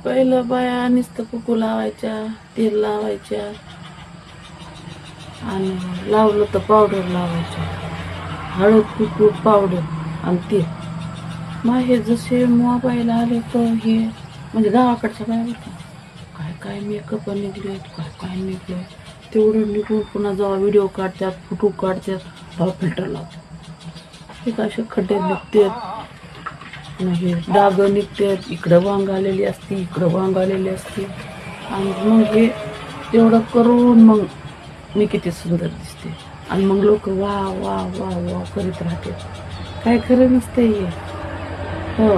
पहिलं बाया नुसतं कुकू लावायच्या, तेल लावायच्या आणि लावलं तर पावडर लावायच्या. हळद, कुकू, पावडर आणि तेल. मग हे जसे मोबाईल आले तर हे म्हणजे गावाकडच्या बाया होत्या, काय काय मेकअप निघलेत, काय काय निघले. तेवढं निघून पुन्हा जेव्हा व्हिडिओ काढतात, फोटो काढतात, तेव्हा फिल्टर लावतात. एक असे खड्डे निघतात, म्हणजे डाग निघतात, इकडं वांग आलेली असते, इकडं वांग आलेली असते. आणि मग हे तेवढं करून मग मी किती सुंदर दिसते. आणि मग लोक वा वा वा वा करीत राहते. काय खरं नसतंय हे. हो,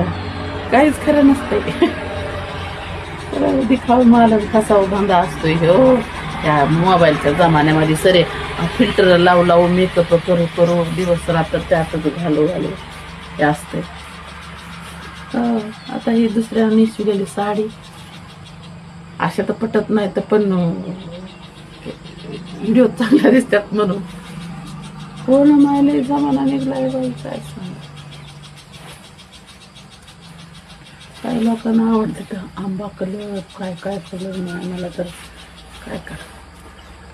काहीच खरं नसतंय. दिखाव मालक फसाव धंदा असतोय हो त्या मोबाईलच्या जमान्यामध्ये. सरे फिल्टर लावू लावू, मेकअप करू करू, दिवस रात्र त्यातच घालू घालू हे असतंय. आता ही दुसऱ्या नेसलेली साडी अशा तर पटत नाही, तर पण व्हिडिओ चांगल्या दिसतात म्हणून. हो ना, मायले जमाना निघलाय बाई, काय सांग. काही लोकांना आवडते तर आंबा कलर, काय काय कलर नाही. मला तर काय करा,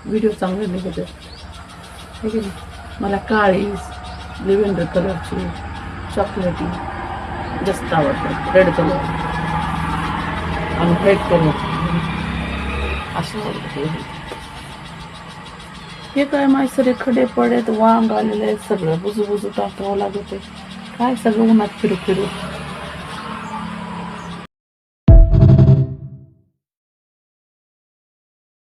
व्हिडिओ चांगले निघत आहे की नाही. मला काळी, लेव्हेंडर कलरची, चॉकलेटी जास्त आवडतात, रेड कलर आणि व्हाईट कलर असं आवडतं. हे काय मायसरे खडे पडेत, वांग आलेले आहेत, सगळं बुजू बुजू टाकावं लागत आहे. काय सगळं उन्हात फिरू फिरू